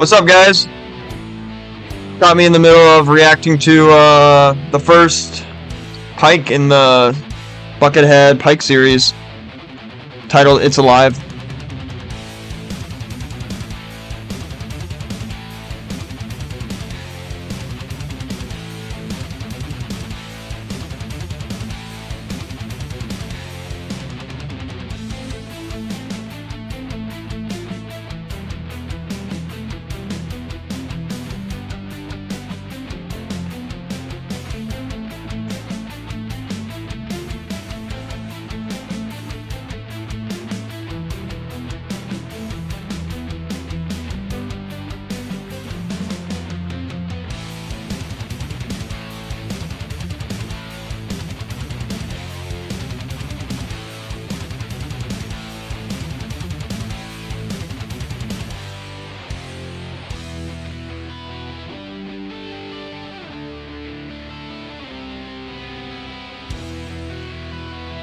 What's up, guys? Got me in the middle of reacting to the first Pike in the Bucketheads Pike Series, titled It's Alive.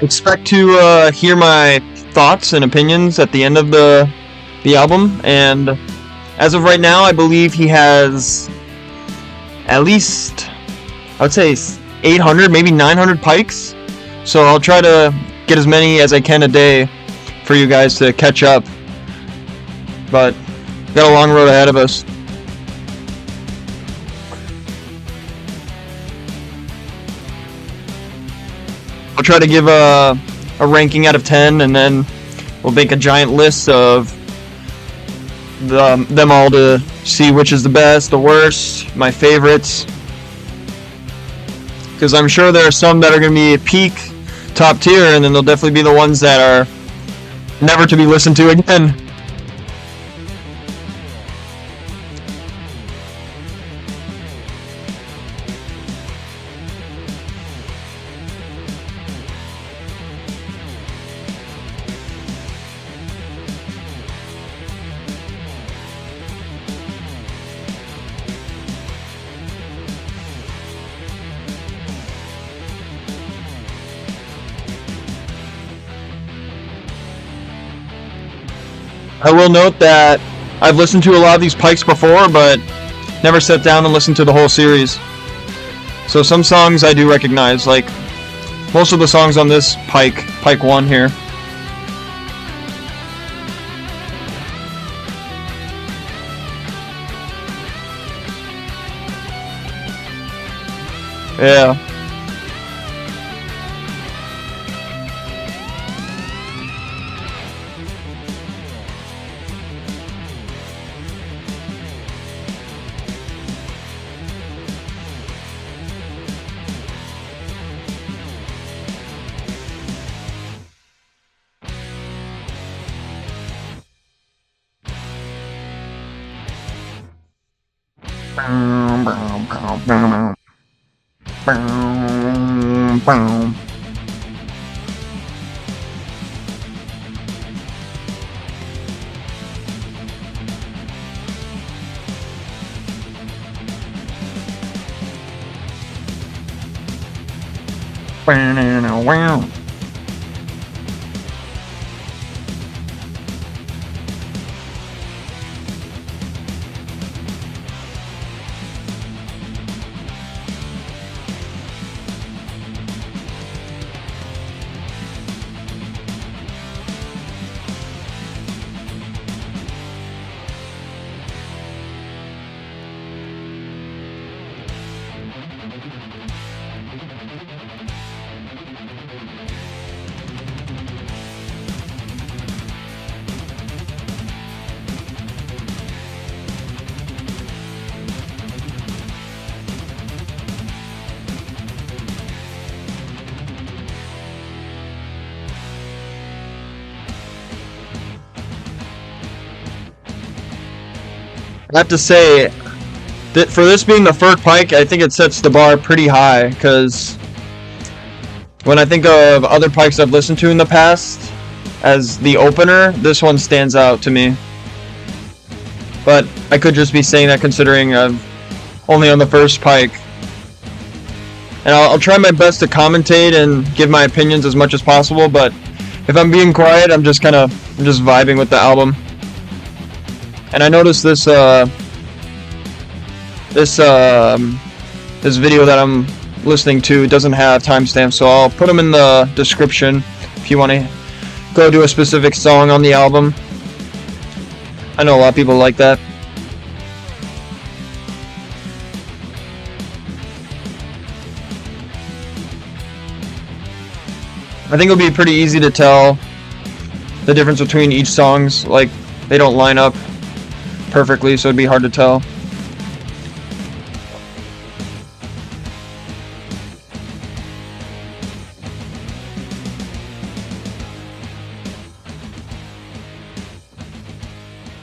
Expect to hear my thoughts and opinions at the end of the album, and as of right now, I believe he has at least, I would say, 800, maybe 900 pikes. So I'll try to get as many as I can a day for you guys to catch up. But got a long road ahead of us. I'll try to give a ranking out of 10, and then we'll make a giant list of them all to see which is the best, the worst, my favorites. Because I'm sure there are some that are going to be peak, top tier, and then there'll definitely be the ones that are never to be listened to again. I will note that I've listened to a lot of these pikes before, but never sat down and listened to the whole series. So some songs I do recognize, like most of the songs on this Pike 1 here. Yeah. I have to say that for this being the first Pike, I think it sets the bar pretty high, because when I think of other Pikes I've listened to in the past as the opener, this one stands out to me. But I could just be saying that considering I'm only on the first Pike. And I'll try my best to commentate and give my opinions as much as possible, but if I'm being quiet, I'm just vibing with the album. And I noticed this this video that I'm listening to doesn't have timestamps, so I'll put them in the description if you want to go to a specific song on the album. I know a lot of people like that. I think it'll be pretty easy to tell the difference between each songs. Like, they don't line up perfectly, so it'd be hard to tell.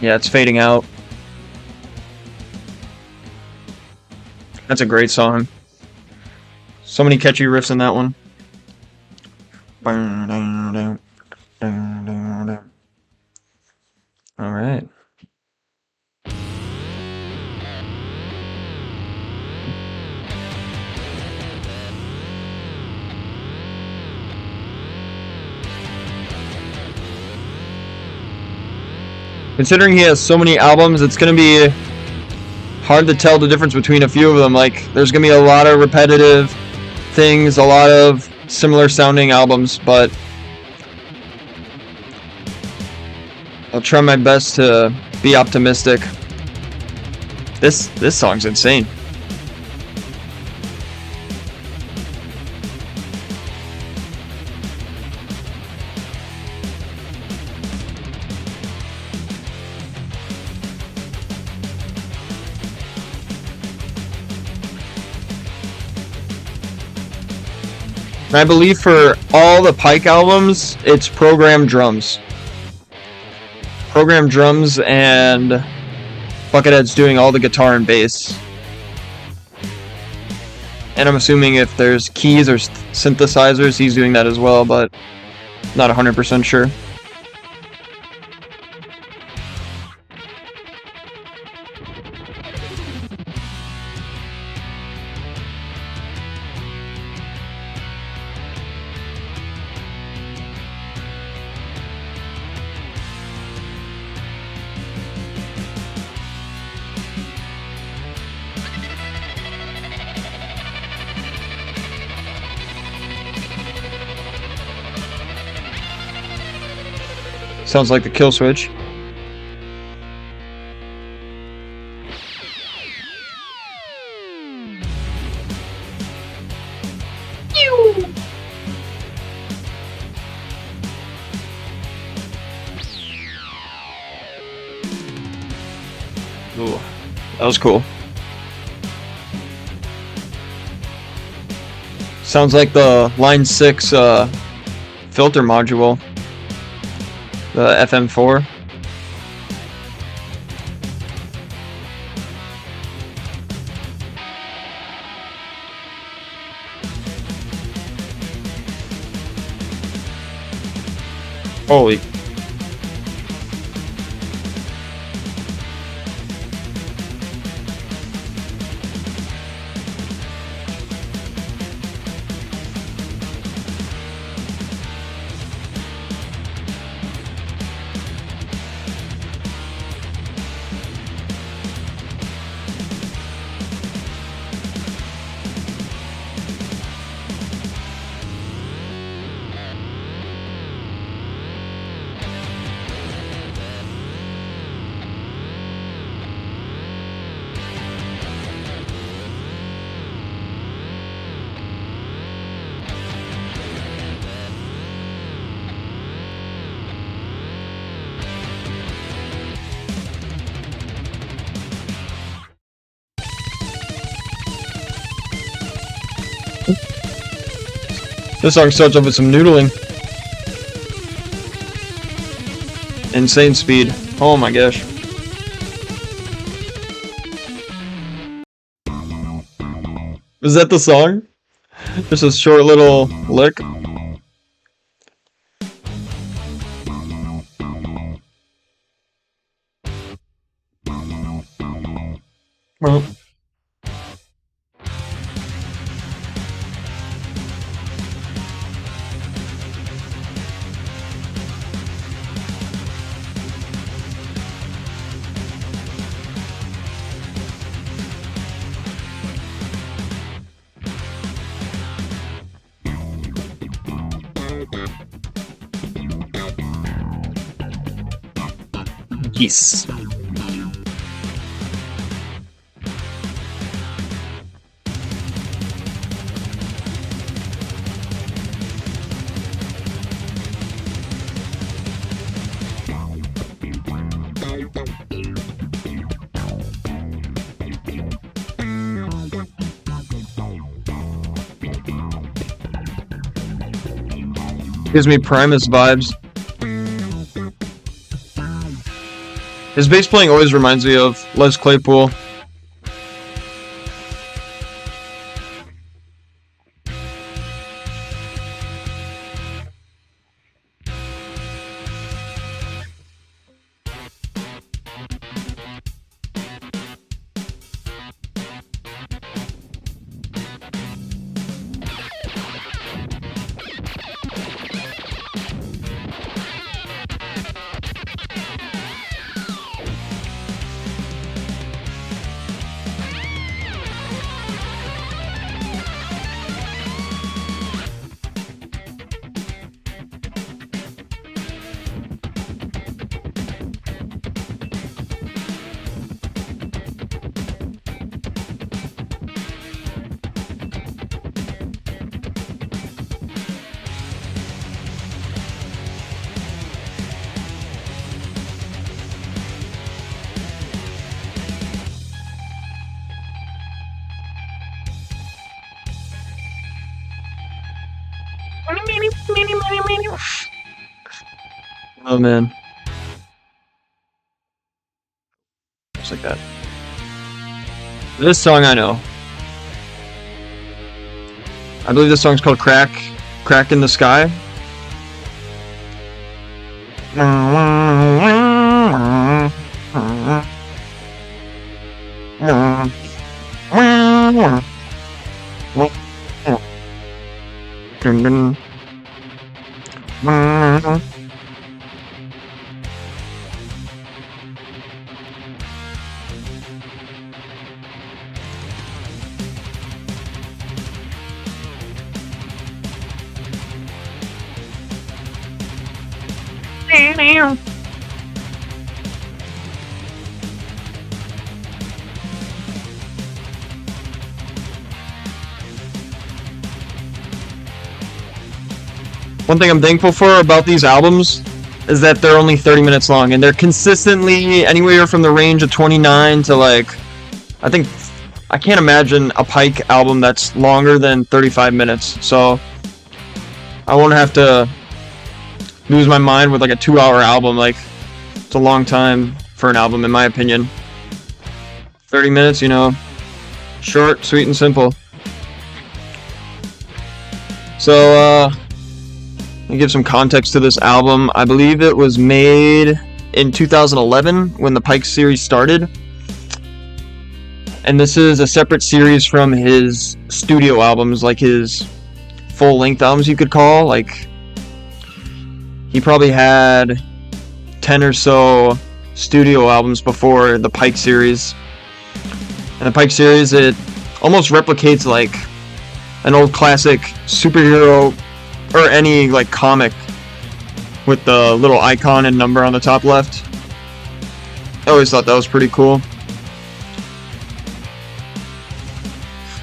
Yeah, it's fading out. That's a great song. So many catchy riffs in that one. All right. Considering he has so many albums, it's going to be hard to tell the difference between a few of them. Like, there's going to be a lot of repetitive things, a lot of similar sounding albums, but I'll try my best to be optimistic. This song's insane. I believe for all the Pike albums, it's programmed drums. Programmed drums and Buckethead's doing all the guitar and bass. And I'm assuming if there's keys or synthesizers, he's doing that as well, but not 100% sure. Sounds like the kill switch. Ooh, that was cool. Sounds like the Line 6 filter module. The FM4. Holy. This song starts off with some noodling. Insane speed. Oh my gosh. Is that the song? Just a short little lick. Well. Peace. Gives me Primus vibes. His bass playing always reminds me of Les Claypool. Oh man. Just like that. This song I know. I believe this song's called Crack in the Sky. One thing I'm thankful for about these albums is that they're only 30 minutes long, and they're consistently anywhere from the range of 29 to like, I can't imagine a Pike album that's longer than 35 minutes, so I won't have to lose my mind with like a 2-hour album. Like, it's a long time for an album in my opinion. 30 minutes, you know, short, sweet, and simple. So, let me give some context to this album. I believe it was made in 2011 when the Pike Series started. And this is a separate series from his studio albums, like his full-length albums you could call. Like, he probably had 10 or so studio albums before the Pike Series. And the Pike Series, it almost replicates like an old classic superhero or any like comic with the little icon and number on the top left. I always thought that was pretty cool.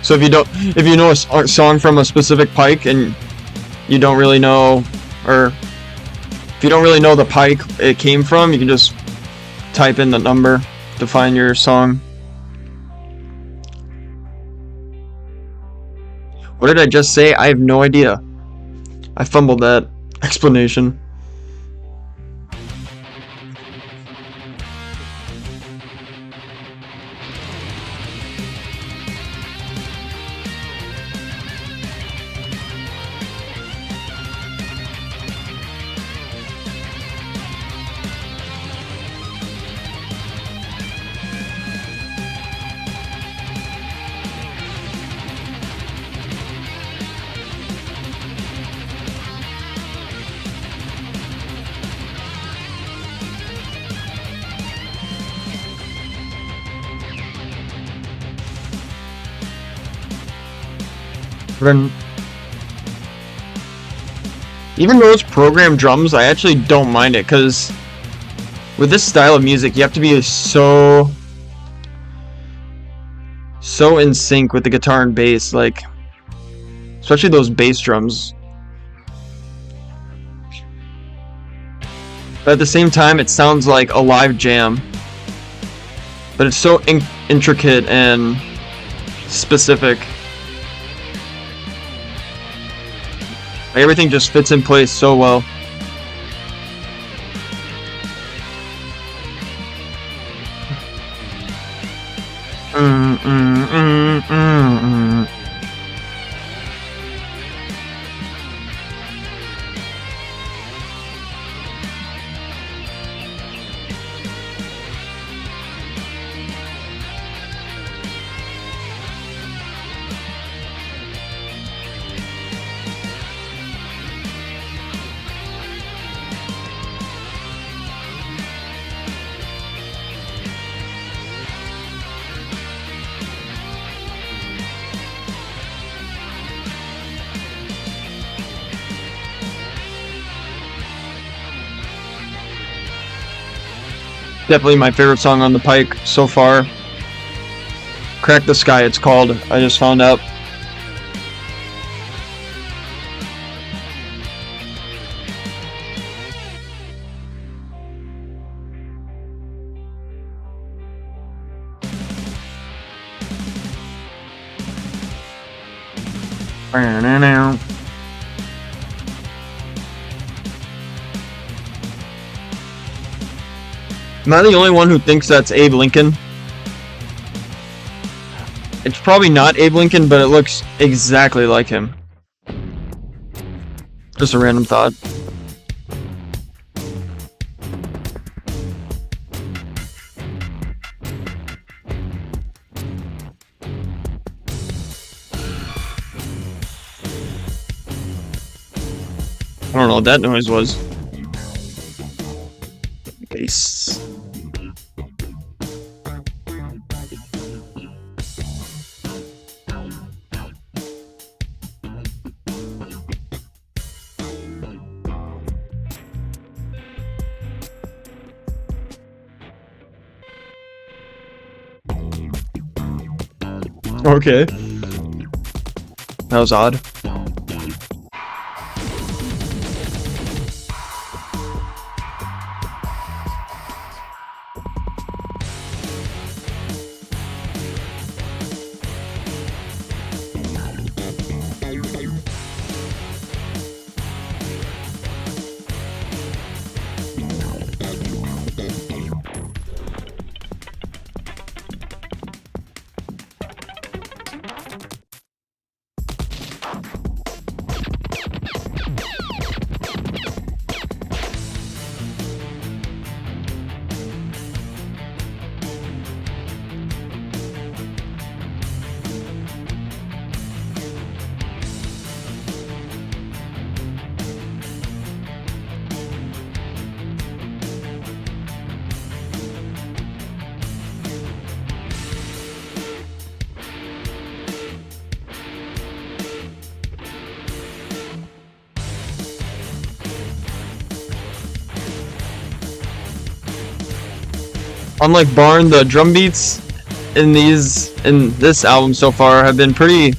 So if you know a song from a specific Pike and you don't really know, or if you don't really know the Pike it came from, you can just type in the number to find your song. What did I just say? I have no idea. I fumbled that explanation. Even though it's programmed drums, I actually don't mind it, because with this style of music, you have to be so in sync with the guitar and bass, like especially those bass drums. But at the same time, it sounds like a live jam. But it's so intricate and specific. Like, everything just fits in place so well. Definitely my favorite song on the Pike so far. Crack the Sky, it's called. I just found out. Am I the only one who thinks that's Abe Lincoln? It's probably not Abe Lincoln, but it looks exactly like him. Just a random thought. I don't know what that noise was. Bass. Okay. That was odd. Unlike Barn, the drum beats in this album so far have been pretty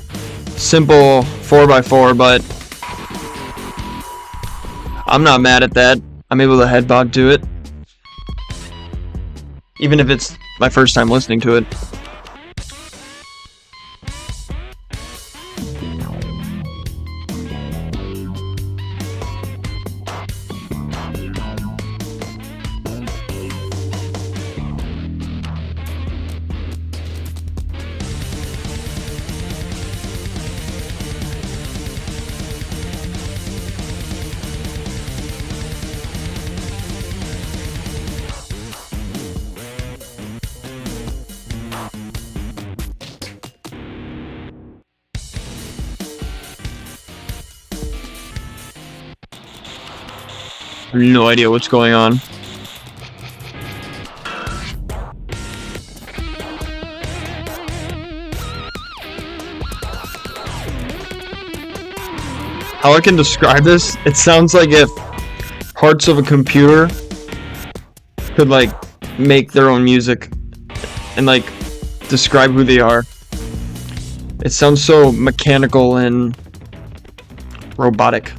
simple 4x4, but I'm not mad at that. I'm able to head bob to it, even if it's my first time listening to it. No idea what's going on. How I can describe this, it sounds like if parts of a computer could like make their own music and like describe who they are. It sounds so mechanical and robotic.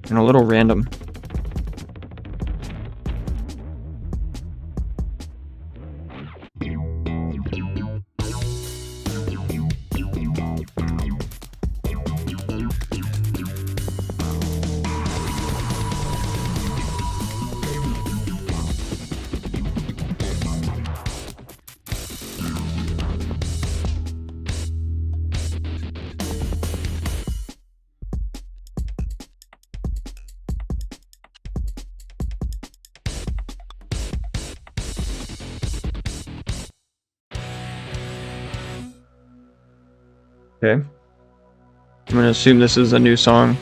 And a little random. Okay. I'm gonna assume this is a new song.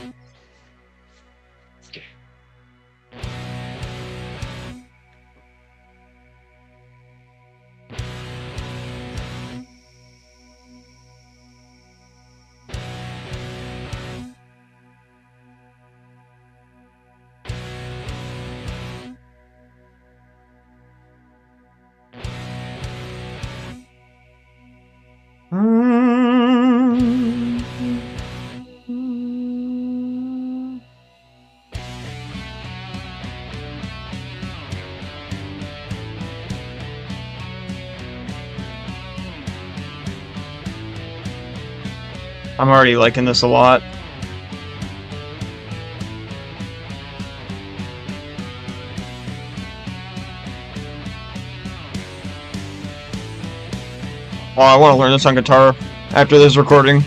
I'm already liking this a lot. Oh, I want to learn this on guitar after this recording.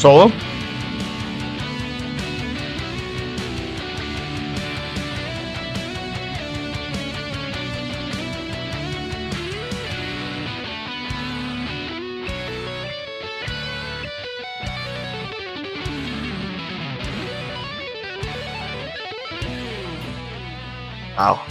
Solo? Wow.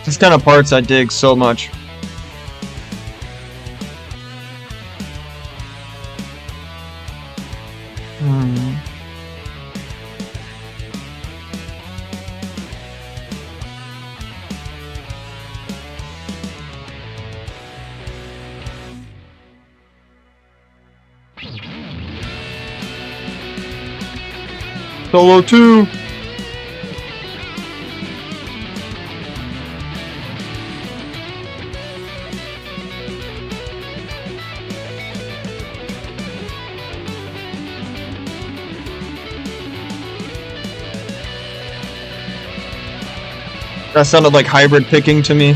These kind of parts I dig so much. Solo 2! That sounded like hybrid picking to me.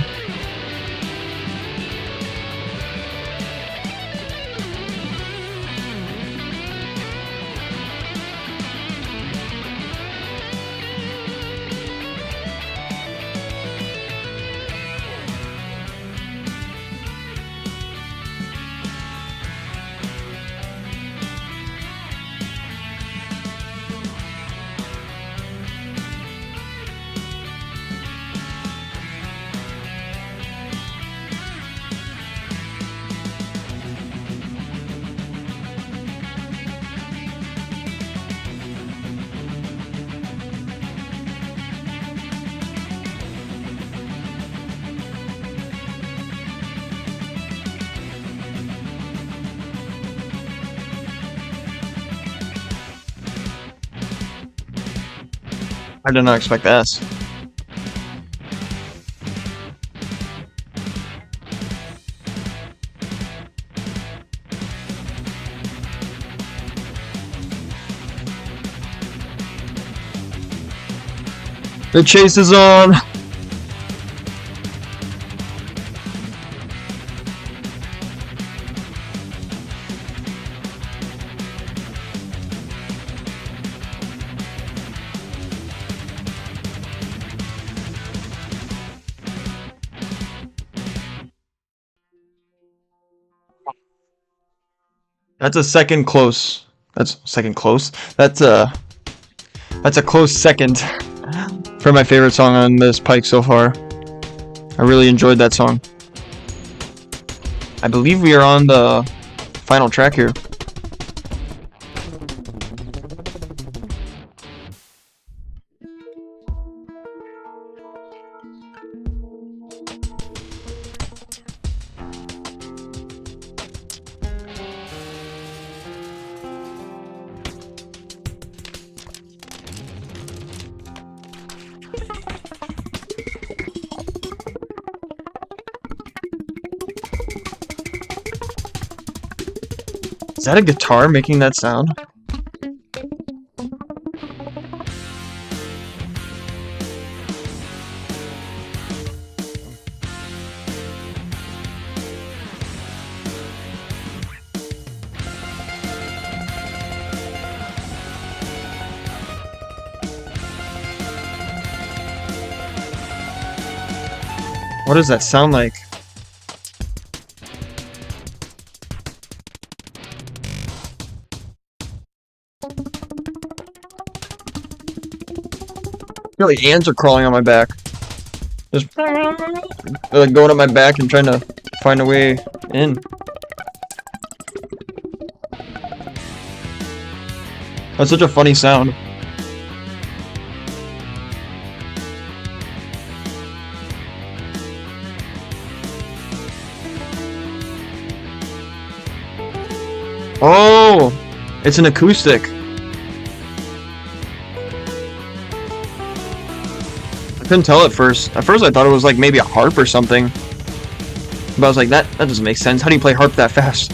I did not expect this. The chase is on. That's a second close. That's second close. That's a close second for my favorite song on this Pike so far. I really enjoyed that song. I believe we are on the final track here. Is that a guitar making that sound? What does that sound like? Really, ants are crawling on my back. Just they're like going up my back and trying to find a way in. That's such a funny sound. Oh, it's an acoustic. I couldn't tell at first. At first I thought it was like maybe a harp or something. But I was like, that doesn't make sense. How do you play harp that fast?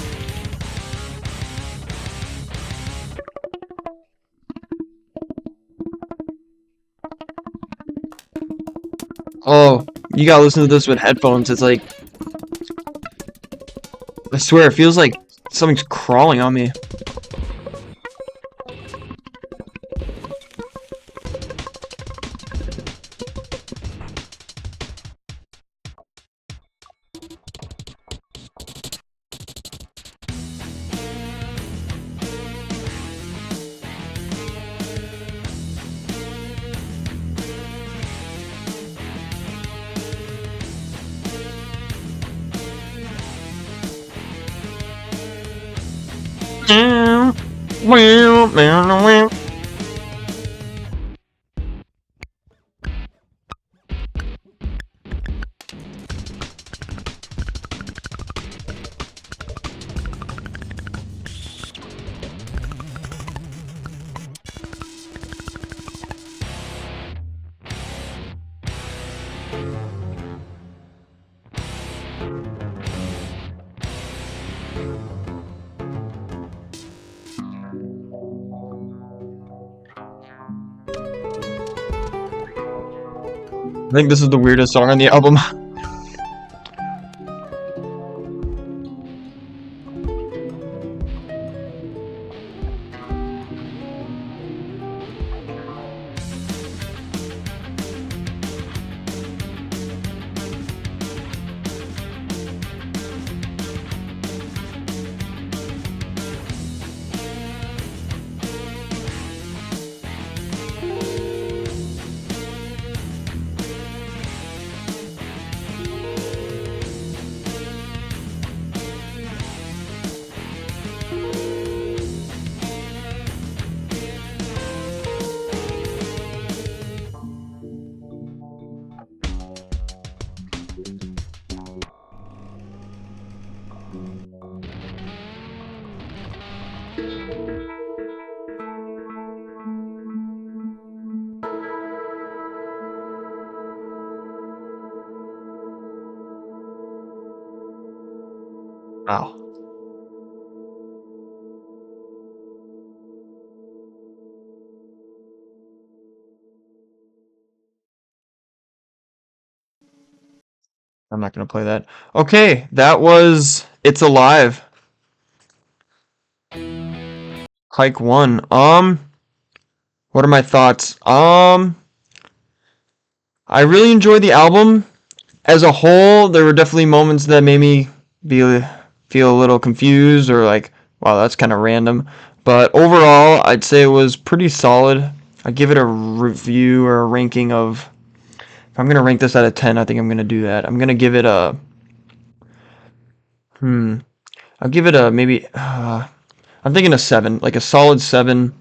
Oh, you gotta listen to this with headphones. It's like, I swear, it feels like something's crawling on me. I think this is the weirdest song on the album. Wow. I'm not gonna play that. Okay, that was It's Alive. Pike 1. What are my thoughts? I really enjoyed the album. As a whole, there were definitely moments that made me feel a little confused or like, wow, that's kind of random. But overall, I'd say it was pretty solid. I'd give it a review or a ranking of, if I'm going to rank this out of 10, I think I'm going to do that. I'm going to give it a, I'll give it a maybe, I'm thinking a 7, like a solid 7.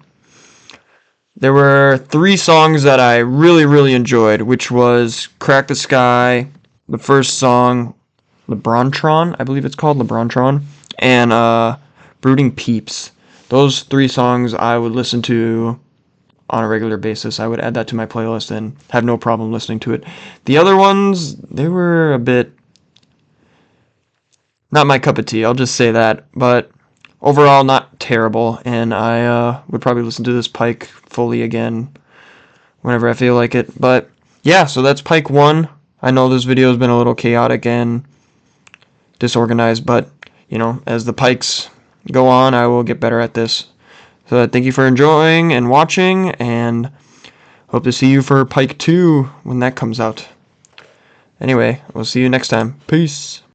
There were 3 songs that I really, really enjoyed, which was Crack the Sky, the first song, Lebrontron, I believe it's called, Lebrontron, and Brooding Peeps. Those 3 songs I would listen to on a regular basis. I would add that to my playlist and have no problem listening to it. The other ones, they were a bit not my cup of tea, I'll just say that, but overall not terrible, and I would probably listen to this Pike fully again whenever I feel like it. But yeah, so that's Pike 1. I know this video has been a little chaotic and disorganized, but you know, as the Pikes go on, I will get better at this. So thank you for enjoying and watching, and hope to see you for Pike 2 when that comes out. Anyway, we'll see you next time. Peace.